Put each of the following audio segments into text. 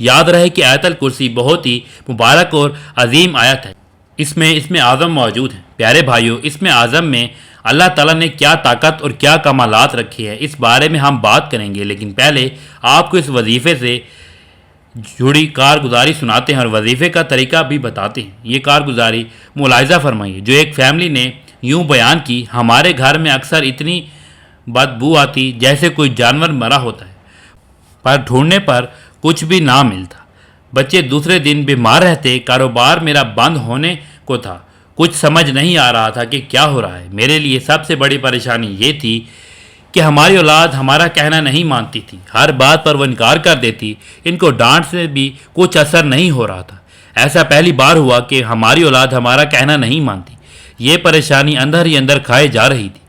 یاد رہے کہ آیت الکرسی بہت ہی مبارک اور عظیم آیت ہے، اس میں اعظم موجود ہیں۔ پیارے بھائیوں، اسم اعظم میں اللہ تعالیٰ نے کیا طاقت اور کیا کمالات رکھے ہیں، اس بارے میں ہم بات کریں گے، لیکن پہلے آپ کو اس وظیفے سے جڑی کارگزاری سناتے ہیں اور وظیفے کا طریقہ بھی بتاتے ہیں۔ یہ کارگزاری ملاحظہ فرمائیے جو ایک فیملی نے یوں بیان کی: ہمارے گھر میں اکثر اتنی بدبو آتی جیسے کوئی جانور مرا ہوتا ہے، پر ڈھونڈنے پر کچھ بھی نہ ملتا۔ بچے دوسرے دن بیمار رہتے، کاروبار میرا بند ہونے کو تھا، کچھ سمجھ نہیں آ رہا تھا کہ کیا ہو رہا ہے۔ میرے لیے سب سے بڑی پریشانی یہ تھی کہ ہماری اولاد ہمارا کہنا نہیں مانتی تھی، ہر بات پر وہ انکار کر دیتی، ان کو ڈانٹ سے بھی کچھ اثر نہیں ہو رہا تھا۔ ایسا پہلی بار ہوا کہ ہماری اولاد ہمارا کہنا نہیں مانتی۔ یہ پریشانی اندر ہی اندر کھائے جا رہی تھی۔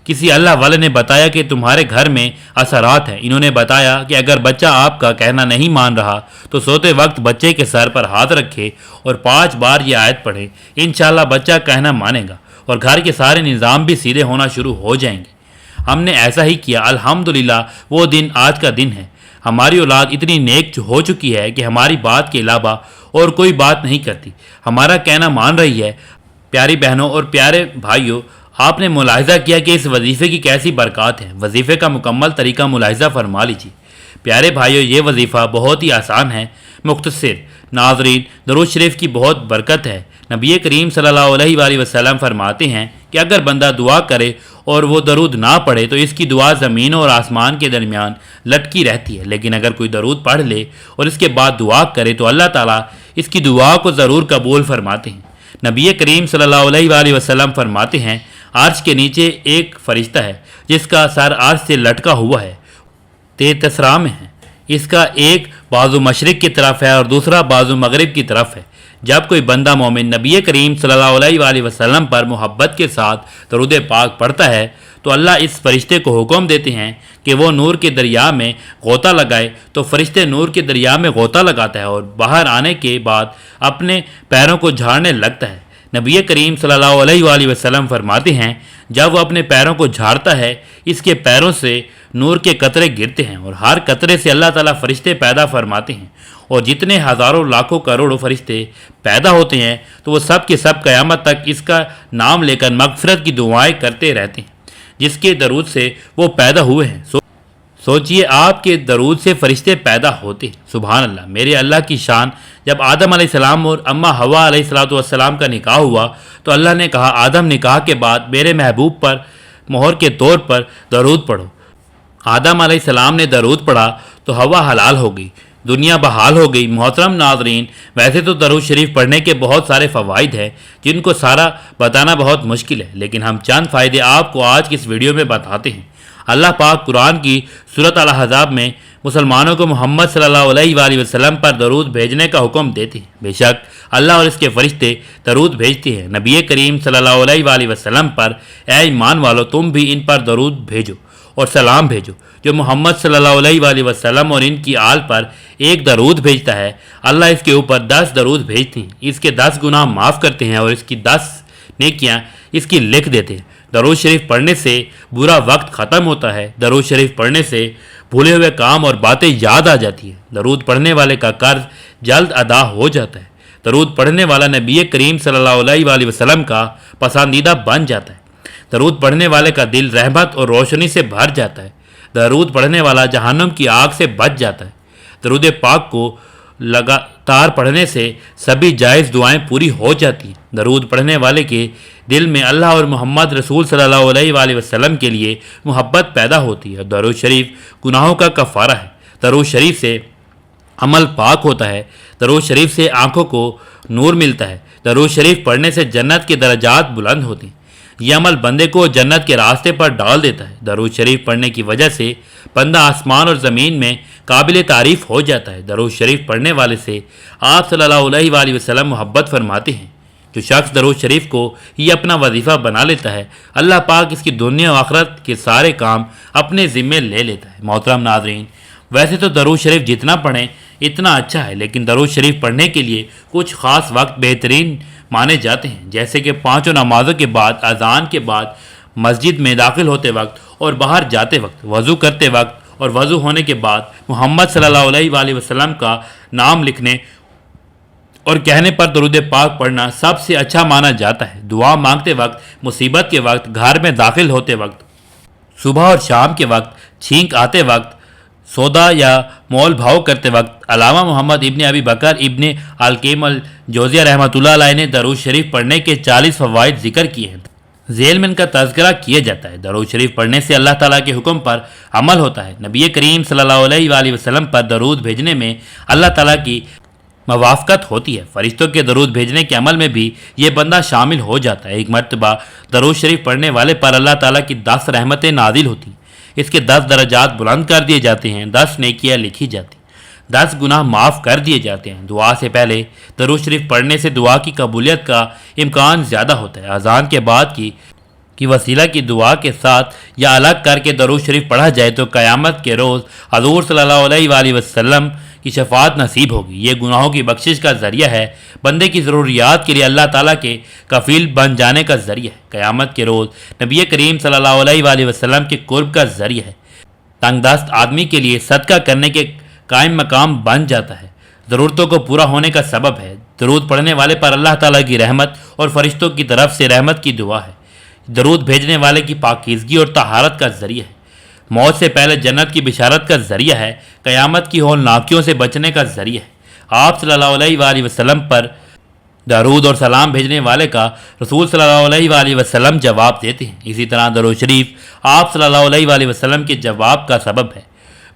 کسی اللہ والے نے بتایا کہ تمہارے گھر میں اثرات ہیں۔ انہوں نے بتایا کہ اگر بچہ آپ کا کہنا نہیں مان رہا تو سوتے وقت بچے کے سر پر ہاتھ رکھے اور 5 بار یہ آیت پڑھے، انشاءاللہ بچہ کہنا مانے گا اور گھر کے سارے نظام بھی سیدھے ہونا شروع ہو جائیں گے۔ ہم نے ایسا ہی کیا۔ الحمدللہ وہ دن آج کا دن ہے۔ ہماری اولاد اتنی نیک ہو چکی ہے کہ ہماری بات کے علاوہ اور کوئی بات نہیں کرتی، ہمارا کہنا مان رہی ہے۔ پیاری بہنوں اور پیارے بھائیوں، آپ نے ملاحظہ کیا کہ اس وظیفے کی کیسی برکات ہیں۔ وظیفے کا مکمل طریقہ ملاحظہ فرما لیجیے۔ پیارے بھائیوں، یہ وظیفہ بہت ہی آسان ہے، مختصر۔ ناظرین، درود شریف کی بہت برکت ہے۔ نبی کریم صلی اللہ علیہ وآلہ وسلم فرماتے ہیں کہ اگر بندہ دعا کرے اور وہ درود نہ پڑھے تو اس کی دعا زمین اور آسمان کے درمیان لٹکی رہتی ہے، لیکن اگر کوئی درود پڑھ لے اور اس کے بعد دعا کرے تو اللہ تعالیٰ اس کی دعا کو ضرور قبول فرماتے ہیں۔ نبی کریم صلی اللہ علیہ وآلہ وسلم فرماتے ہیں عرش کے نیچے ایک فرشتہ ہے جس کا سر عرش سے لٹکا ہوا ہے، تسرا میں ہے۔ اس کا ایک بازو مشرق کی طرف ہے اور دوسرا بازو مغرب کی طرف ہے۔ جب کوئی بندہ مومن نبی کریم صلی اللہ علیہ وآلہ وسلم پر محبت کے ساتھ درود پاک پڑھتا ہے تو اللہ اس فرشتے کو حکم دیتے ہیں کہ وہ نور کے دریا میں غوطہ لگائے، تو فرشتے نور کے دریا میں غوطہ لگاتا ہے اور باہر آنے کے بعد اپنے پیروں کو جھاڑنے لگتا ہے۔ نبی کریم صلی اللہ علیہ وآلہ وسلم فرماتے ہیں جب وہ اپنے پیروں کو جھاڑتا ہے اس کے پیروں سے نور کے قطرے گرتے ہیں اور ہر قطرے سے اللہ تعالیٰ فرشتے پیدا فرماتے ہیں، اور جتنے ہزاروں لاکھوں کروڑوں فرشتے پیدا ہوتے ہیں تو وہ سب کے سب قیامت تک اس کا نام لے کر مغفرت کی دعائیں کرتے رہتے ہیں جس کے درود سے وہ پیدا ہوئے ہیں۔ سوچئے آپ کے درود سے فرشتے پیدا ہوتے ہیں۔ سبحان اللہ، میرے اللہ کی شان۔ جب آدم علیہ السلام اور اماں حوا علیہ السلام کا نکاح ہوا تو اللہ نے کہا آدم نکاح کے بعد میرے محبوب پر مہر کے طور پر درود پڑھو۔ آدم علیہ السلام نے درود پڑھا تو حوا حلال ہو گئی، دنیا بحال ہو گئی۔ محترم ناظرین، ویسے تو درود شریف پڑھنے کے بہت سارے فوائد ہیں جن کو سارا بتانا بہت مشکل ہے، لیکن ہم چند فائدے آپ کو آج کی اس ویڈیو میں بتاتے ہیں۔ اللہ پاک قرآن کی سورۃ الاحزاب میں مسلمانوں کو محمد صلی اللہ علیہ وآلہ وسلم پر درود بھیجنے کا حکم دیتے ہیں۔ بے شک اللہ اور اس کے فرشتے درود بھیجتے ہیں نبی کریم صلی اللہ علیہ وآلہ وسلم پر۔ اے ایمان والو، تم بھی ان پر درود بھیجو اور سلام بھیجو۔ جو محمد صلی اللہ علیہ وآلہ وسلم اور ان کی آل پر ایک درود بھیجتا ہے، اللہ اس کے اوپر 10 درود بھیجتے ہیں، اس کے 10 گناہ معاف کرتے ہیں اور اس کی 10 نیکیاں اس کی لکھ دیتے ہیں۔ درود شریف پڑھنے سے برا وقت ختم ہوتا ہے۔ درود شریف پڑھنے سے بھولے ہوئے کام اور باتیں یاد آ جاتی ہیں۔ درود پڑھنے والے کا قرض جلد ادا ہو جاتا ہے۔ درود پڑھنے والا نبی کریم صلی اللہ علیہ وآلہ وسلم کا پسندیدہ بن جاتا ہے۔ درود پڑھنے والے کا دل رحمت اور روشنی سے بھر جاتا ہے۔ درود پڑھنے والا جہنم کی آگ سے بچ جاتا ہے۔ درود پاک کو لگاتار پڑھنے سے سبھی جائز دعائیں پوری ہو جاتی ہیں۔ درود پڑھنے والے کے دل میں اللہ اور محمد رسول صلی اللہ علیہ وآلہ وسلم کے لیے محبت پیدا ہوتی ہے۔ درود شریف گناہوں کا کفارہ ہے۔ درود شریف سے عمل پاک ہوتا ہے۔ درود شریف سے آنکھوں کو نور ملتا ہے۔ درود شریف پڑھنے سے جنت کے درجات بلند ہوتے ہیں۔ یہ عمل بندے کو جنت کے راستے پر ڈال دیتا ہے۔ درود شریف پڑھنے کی وجہ سے بندہ آسمان اور زمین میں قابل تعریف ہو جاتا ہے۔ درود شریف پڑھنے والے سے آپ صلی اللہ علیہ وآلہ وسلم محبت فرماتے ہیں۔ جو شخص درود شریف کو یہ اپنا وظیفہ بنا لیتا ہے، اللہ پاک اس کی دنیا و آخرت کے سارے کام اپنے ذمے لے لیتا ہے۔ محترم ناظرین، ویسے تو درود شریف جتنا پڑھیں اتنا اچھا ہے، لیکن درود شریف پڑھنے کے لیے کچھ خاص وقت بہترین مانے جاتے ہیں، جیسے کہ 5 نمازوں کے بعد، اذان کے بعد، مسجد میں داخل ہوتے وقت اور باہر جاتے وقت، وضو کرتے وقت اور وضو ہونے کے بعد محمد صلی اللہ علیہ وسلم کا نام لکھنے اور کہنے پر درود پاک پڑھنا سب سے اچھا مانا جاتا ہے۔ دعا مانگتے وقت، مصیبت کے وقت، گھر میں داخل ہوتے وقت، صبح اور شام کے وقت، چھینک آتے وقت، سودا یا مول بھاؤ کرتے وقت۔ علامہ محمد ابن ابی بکر ابن القیم الجوزیہ رحمۃ اللہ علیہ نے درود شریف پڑھنے کے 40 فوائد ذکر کیے ہیں۔ ذیل میں ان کا تذکرہ کیا جاتا ہے۔ درود شریف پڑھنے سے اللہ تعالیٰ کے حکم پر عمل ہوتا ہے۔ نبی کریم صلی اللہ علیہ وسلم پر درود بھیجنے میں اللہ تعالیٰ کی موافقت ہوتی ہے۔ فرشتوں کے درود بھیجنے کے عمل میں بھی یہ بندہ شامل ہو جاتا ہے۔ ایک مرتبہ درود شریف پڑھنے والے پر اللہ تعالیٰ کی 10 رحمتیں نازل ہوتی ہیں۔ اس کے 10 درجات بلند کر دیے جاتے ہیں، 10 نیکیاں لکھی جاتی ہیں، 10 گناہ معاف کر دیے جاتے ہیں۔ دعا سے پہلے درود شریف پڑھنے سے دعا کی قبولیت کا امکان زیادہ ہوتا ہے۔ اذان کے بعد کی وسیلہ کی دعا کے ساتھ یا الگ کر کے درود شریف پڑھا جائے تو قیامت کے روز حضور صلی اللہ علیہ وسلم کی شفاعت نصیب ہوگی۔ یہ گناہوں کی بخشش کا ذریعہ ہے، بندے کی ضروریات کے لیے اللہ تعالیٰ کے کفیل بن جانے کا ذریعہ ہے۔ قیامت کے روز نبی کریم صلی اللہ علیہ وسلم کے قرب کا ذریعہ ہے۔ تنگ دست آدمی کے لیے صدقہ کرنے کے قائم مقام بن جاتا ہے، ضرورتوں کو پورا ہونے کا سبب ہے۔ درود پڑھنے والے پر اللہ تعالیٰ کی رحمت اور فرشتوں کی طرف سے رحمت کی دعا ہے۔ درود بھیجنے والے کی پاکیزگی اور طہارت کا ذریعہ ہے، موت سے پہلے جنت کی بشارت کا ذریعہ ہے، قیامت کی ہولناکیوں سے بچنے کا ذریعہ ہے۔ آپ صلی اللہ علیہ وسلم پر درود اور سلام بھیجنے والے کا رسول صلی اللہ علیہ وسلم جواب دیتے ہیں۔ اسی طرح درود شریف آپ صلی اللہ علیہ وسلم کے جواب کا سبب ہے،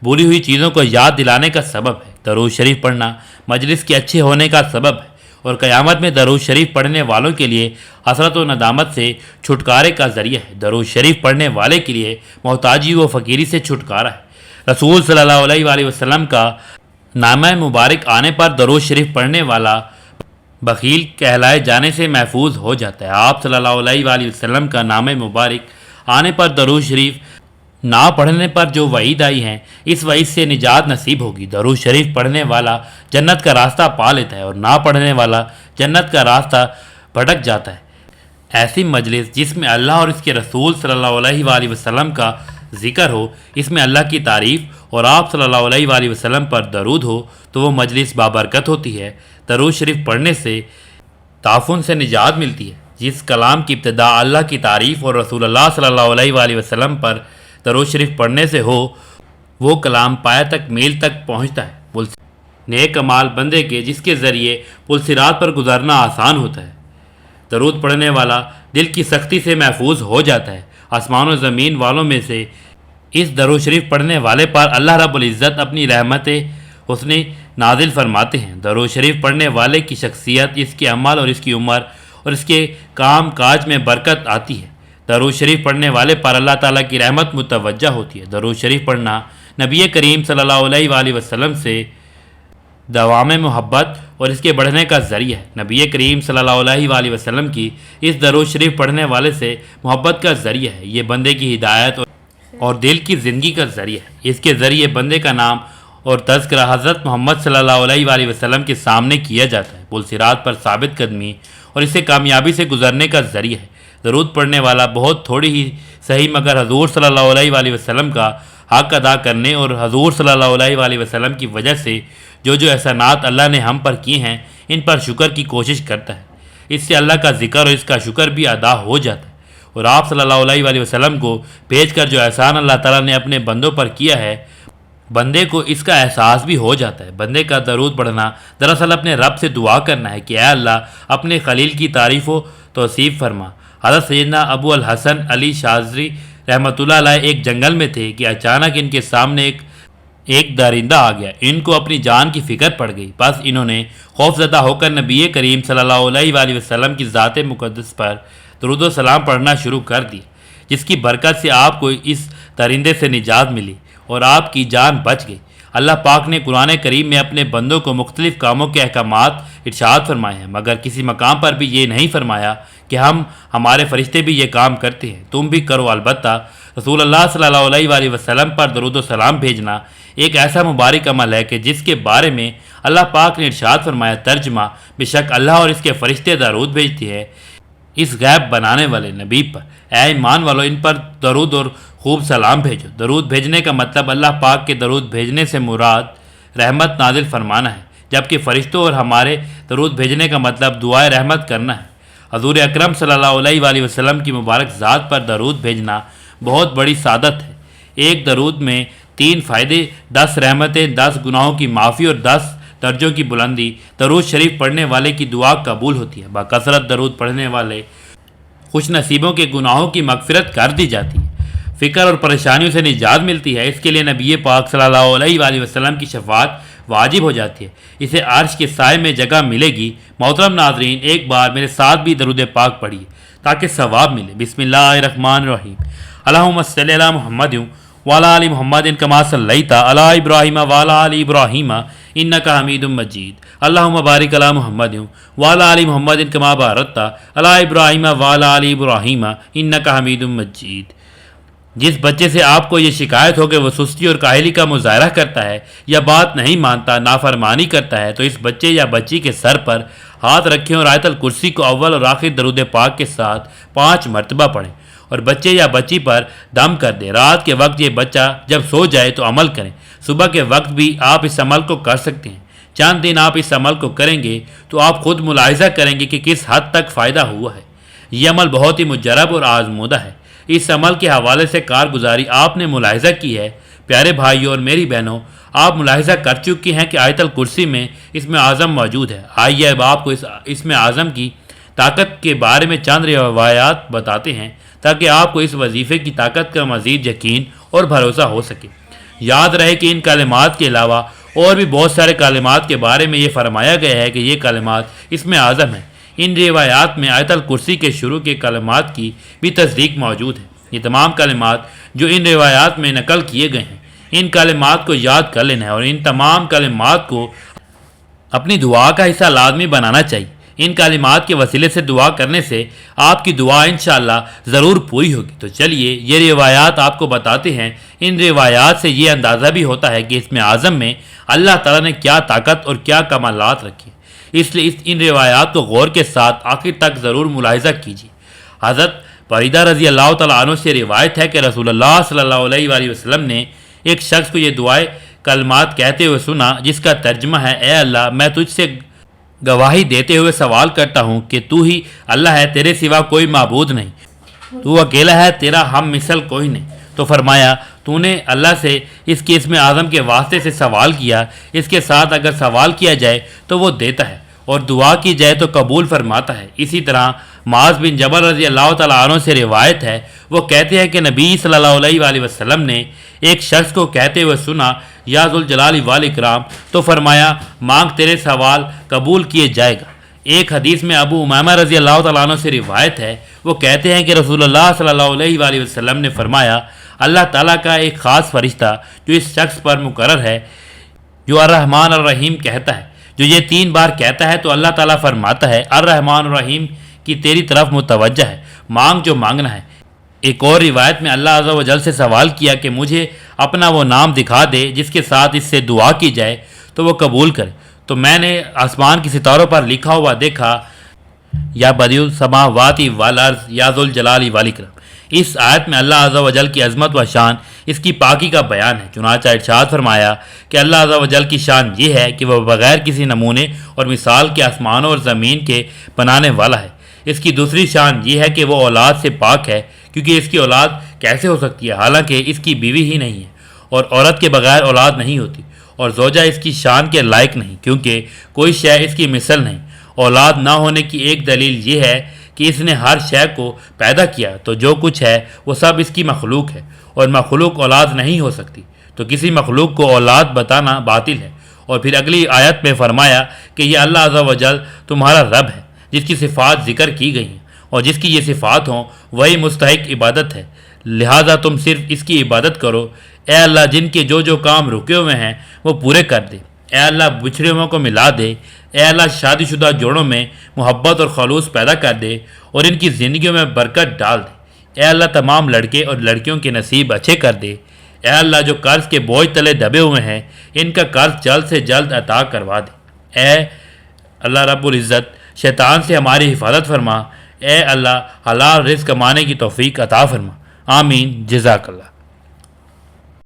بھولی ہوئی چیزوں کو یاد دلانے کا سبب ہے۔ درود شریف پڑھنا مجلس کے اچھے ہونے کا سبب ہے اور قیامت میں درود شریف پڑھنے والوں کے لیے حسرت و ندامت سے چھٹکارے کا ذریعہ ہے۔ درود شریف پڑھنے والے کے لیے محتاجی و فقیری سے چھٹکارا ہے۔ رسول صلی اللہ علیہ وسلم کا نامہ مبارک آنے پر درود شریف پڑھنے والا بخیل کہلائے جانے سے محفوظ ہو جاتا ہے۔ آپ صلی اللہ علیہ وسلم کا نامہ مبارک آنے پر درود شریف نہ پڑھنے پر جو وعید آئی ہیں، اس وعید سے نجات نصیب ہوگی۔ درود شریف پڑھنے والا جنت کا راستہ پا لیتا ہے اور نہ پڑھنے والا جنت کا راستہ بھٹک جاتا ہے۔ ایسی مجلس جس میں اللہ اور اس کے رسول صلی اللہ علیہ وسلم کا ذکر ہو، اس میں اللہ کی تعریف اور آپ صلی اللہ علیہ وسلم پر درود ہو تو وہ مجلس بابرکت ہوتی ہے۔ درود شریف پڑھنے سے تعفن سے نجات ملتی ہے۔ جس کلام کی ابتدا اللہ کی تعریف اور رسول اللہ صلی اللہ علیہ وسلم پر درود شریف پڑھنے سے ہو، وہ کلام پایہ تک میل تک پہنچتا ہے۔ نیک کمال بندے کے جس کے ذریعے پل صراط پر گزرنا آسان ہوتا ہے۔ درود پڑھنے والا دل کی سختی سے محفوظ ہو جاتا ہے۔ آسمان و زمین والوں میں سے اس درود شریف پڑھنے والے پر اللہ رب العزت اپنی رحمت حسنی نازل فرماتے ہیں۔ درود شریف پڑھنے والے کی شخصیت، اس کے عمل اور اس کی عمر اور اس کے کام کاج میں برکت آتی ہے۔ درود شریف پڑھنے والے پر اللہ تعالیٰ کی رحمت متوجہ ہوتی ہے۔ درود شریف پڑھنا نبی کریم صلی اللہ علیہ وسلم سے دوام محبت اور اس کے بڑھنے کا ذریعہ ہے۔ نبی کریم صلی اللہ علیہ وسلم کی اس درود شریف پڑھنے والے سے محبت کا ذریعہ ہے۔ یہ بندے کی ہدایت اور دل کی زندگی کا ذریعہ ہے۔ اس کے ذریعے بندے کا نام اور تذکرہ حضرت محمد صلی اللہ علیہ وسلم کے سامنے کیا جاتا ہے۔ پل صراط پر ثابت قدمی اور اسے کامیابی سے گزرنے کا ذریعہ ہے۔ درود پڑھنے والا بہت تھوڑی ہی صحیح مگر حضور صلی اللہ علیہ وسلم کا حق ادا کرنے اور حضور صلی اللہ علیہ وسلم کی وجہ سے جو احسانات اللہ نے ہم پر کیے ہیں، ان پر شکر کی کوشش کرتا ہے۔ اس سے اللہ کا ذکر اور اس کا شکر بھی ادا ہو جاتا ہے۔ اور آپ صلی اللہ علیہ وسلم کو بھیج کر جو احسان اللہ تعالیٰ نے اپنے بندوں پر کیا ہے، بندے کو اس کا احساس بھی ہو جاتا ہے۔ بندے کا درود پڑھنا دراصل اپنے رب سے دعا کرنا ہے کہ اے اللہ اپنے خلیل کی تعریف و توصیف فرما۔ حضرت سیدنا ابو الحسن علی شاذلی رحمۃ اللہ علیہ ایک جنگل میں تھے کہ اچانک ان کے سامنے ایک درندہ آ گیا۔ ان کو اپنی جان کی فکر پڑ گئی، بس انہوں نے خوف زدہ ہو کر نبی کریم صلی اللہ علیہ وسلم کی ذات مقدس پر درود و سلام پڑھنا شروع کر دی، جس کی برکت سے آپ کو اس درندے سے نجات ملی اور آپ کی جان بچ گئی۔ اللہ پاک نے قرآن کریم میں اپنے بندوں کو مختلف کاموں کے احکامات ارشاد فرمائے ہیں، مگر کسی مقام پر بھی یہ نہیں فرمایا کہ ہمارے فرشتے بھی یہ کام کرتے ہیں، تم بھی کرو۔ البتہ رسول اللہ صلی اللہ علیہ وسلم پر درود و سلام بھیجنا ایک ایسا مبارک عمل ہے کہ جس کے بارے میں اللہ پاک نے ارشاد فرمایا، ترجمہ: بے شک اللہ اور اس کے فرشتے درود بھیجتے ہیں، اس غیب بنانے والے نبی پر اے ایمان والو ان پر درود اور خوب سلام بھیجو۔ درود بھیجنے کا مطلب اللہ پاک کے درود بھیجنے سے مراد رحمت نازل فرمانا ہے، جبکہ فرشتوں اور ہمارے درود بھیجنے کا مطلب دعائے رحمت کرنا ہے۔ حضور اکرم صلی اللہ علیہ وآلہ وسلم کی مبارک ذات پر درود بھیجنا بہت بڑی سعادت ہے۔ ایک درود میں 3 فائدے، 10 رحمتیں، 10 گناہوں کی معافی اور 10 درجوں کی بلندی۔ درود شریف پڑھنے والے کی دعا قبول ہوتی ہے۔ بکثرت درود پڑھنے والے خوش نصیبوں کے گناہوں کی مغفرت کر دی جاتی ہے، فکر اور پریشانیوں سے نجات ملتی ہے۔ اس کے لیے نبی پاک صلی اللہ علیہ وآلہ وسلم کی شفاعت واجب ہو جاتی ہے، اسے عرش کے سائے میں جگہ ملے گی۔ محترم ناظرین، ایک بار میرے ساتھ بھی درود پاک پڑھیے تاکہ ثواب ملے۔ بسم اللہ الرحمن الرحیم۔ اللہم صلی علی محمد وعلی آل محمد کما صلیت علی ابراہیم وعلی آل ابراہیم انک حمید مجید۔ اللہم بارک علی محمد وعلی آل محمد کما بارکت علی ابراہیم وعلی آل ابراہیم انک حمید مجید۔ جس بچے سے آپ کو یہ شکایت ہو کہ وہ سستی اور کاہلی کا مظاہرہ کرتا ہے یا بات نہیں مانتا، نافرمانی کرتا ہے، تو اس بچے یا بچی کے سر پر ہاتھ رکھیں اور آیت الکرسی کو اول اور آخر درود پاک کے ساتھ 5 مرتبہ پڑھیں اور بچے یا بچی پر دم کر دیں۔ رات کے وقت یہ بچہ جب سو جائے تو عمل کریں، صبح کے وقت بھی آپ اس عمل کو کر سکتے ہیں۔ چند دن آپ اس عمل کو کریں گے تو آپ خود ملاحظہ کریں گے کہ کس حد تک فائدہ ہوا ہے۔ یہ عمل بہت ہی مجرب اور آزمودہ ہے۔ اس عمل کے حوالے سے کارگزاری آپ نے ملاحظہ کی ہے۔ پیارے بھائیوں اور میری بہنوں، آپ ملاحظہ کر چکی ہیں کہ آیت الکرسی میں اسم اعظم موجود ہے۔ آئیے اب آپ کو اس اسم اعظم کی طاقت کے بارے میں چند روایات بتاتے ہیں تاکہ آپ کو اس وظیفے کی طاقت کا مزید یقین اور بھروسہ ہو سکے۔ یاد رہے کہ ان کلمات کے علاوہ اور بھی بہت سارے کلمات کے بارے میں یہ فرمایا گیا ہے کہ یہ کلمات اسم اعظم ہیں۔ ان روایات میں آیت الکرسی کے شروع کے کلمات کی بھی تصدیق موجود ہے۔ یہ تمام کلمات جو ان روایات میں نقل کیے گئے ہیں، ان کلمات کو یاد کر لینا ہے اور ان تمام کلمات کو اپنی دعا کا حصہ لازمی بنانا چاہیے۔ ان کلمات کے وسیلے سے دعا کرنے سے آپ کی دعا انشاءاللہ ضرور پوری ہوگی۔ تو چلیے یہ روایات آپ کو بتاتے ہیں۔ ان روایات سے یہ اندازہ بھی ہوتا ہے کہ اسم اعظم میں اللہ تعالیٰ نے کیا طاقت اور کیا کمالات رکھی ہیں، اس لیے ان روایات کو غور کے ساتھ آخر تک ضرور ملاحظہ کیجیے۔ حضرت بریدہ رضی اللہ تعالیٰ عنہ سے روایت ہے کہ رسول اللہ صلی اللہ علیہ وآلہ وسلم نے ایک شخص کو یہ دعائے کلمات کہتے ہوئے سنا، جس کا ترجمہ ہے: اے اللہ، میں تجھ سے گواہی دیتے ہوئے سوال کرتا ہوں کہ تو ہی اللہ ہے، تیرے سوا کوئی معبود نہیں، تو اکیلا ہے، تیرا ہم مثل کوئی نہیں۔ تو فرمایا: تو نے اللہ سے اس کے اسم اعظم کے واسطے سے سوال کیا، اس کے ساتھ اگر سوال کیا جائے تو وہ دیتا ہے اور دعا کی جائے تو قبول فرماتا ہے۔ اسی طرح معاذ بن جبل رضی اللہ تعالیٰ عنہ سے روایت ہے، وہ کہتے ہیں کہ نبی صلی اللہ علیہ وآلہ وسلم نے ایک شخص کو کہتے ہوئے سنا: یا ذوالجلال والاکرام، تو فرمایا: مانگ، تیرے سوال قبول کیے جائے گا۔ ایک حدیث میں ابو امامہ رضی اللہ تعالیٰ عنہ سے روایت ہے، وہ کہتے ہیں کہ رسول اللہ صلی اللہ علیہ وآلہ وسلم نے فرمایا: اللہ تعالیٰ کا ایک خاص فرشتہ جو اس شخص پر مقرر ہے، جو الرحمن الرحیم کہتا ہے، جو یہ 3 بار کہتا ہے تو اللہ تعالیٰ فرماتا ہے: الرحمن الرحیم کی تیری طرف متوجہ ہے، مانگ جو مانگنا ہے۔ ایک اور روایت میں اللہ عز و جل سے سوال کیا کہ مجھے اپنا وہ نام دکھا دے جس کے ساتھ اس سے دعا کی جائے تو وہ قبول کرے، تو میں نے آسمان کی ستاروں پر لکھا ہوا دیکھا: یا بدیع السماوات والارض یا ذوالجلال والاکرام۔ اس آیت میں اللہ عز و جل کی عظمت و شان، اس کی پاکی کا بیان ہے۔ چنانچہ ارشاد فرمایا کہ اللہ عز و جل کی شان یہ ہے کہ وہ بغیر کسی نمونے اور مثال کے آسمانوں اور زمین کے بنانے والا ہے۔ اس کی دوسری شان یہ ہے کہ وہ اولاد سے پاک ہے، کیونکہ اس کی اولاد کیسے ہو سکتی ہے، حالانکہ اس کی بیوی ہی نہیں ہے، اور عورت کے بغیر اولاد نہیں ہوتی، اور زوجہ اس کی شان کے لائق نہیں، کیونکہ کوئی شے اس کی مثل نہیں۔ اولاد نہ ہونے کی ایک دلیل یہ ہے کہ اس نے ہر شے کو پیدا کیا، تو جو کچھ ہے وہ سب اس کی مخلوق ہے، اور مخلوق اولاد نہیں ہو سکتی، تو کسی مخلوق کو اولاد بتانا باطل ہے۔ اور پھر اگلی آیت میں فرمایا کہ یہ اللہ عز و جل تمہارا رب ہے، جس کی صفات ذکر کی گئی ہیں، اور جس کی یہ صفات ہوں وہی مستحق عبادت ہے، لہٰذا تم صرف اس کی عبادت کرو۔ اے اللہ، جن کے جو کام رکے ہوئے ہیں وہ پورے کر دے۔ اے اللہ، بچھڑے ہوئوں کو ملا دے۔ اے اللہ، شادی شدہ جوڑوں میں محبت اور خلوص پیدا کر دے اور ان کی زندگیوں میں برکت ڈال دے۔ اے اللہ، تمام لڑکے اور لڑکیوں کے نصیب اچھے کر دے۔ اے اللہ، جو قرض کے بوجھ تلے دبے ہوئے ہیں ان کا قرض جلد سے جلد عطا کروا دے۔ اے اللہ رب العزت، شیطان سے ہماری حفاظت فرما۔ اے اللہ حلال رزق کمانے کی توفیق عطا فرما. آمین. جزاک اللہ.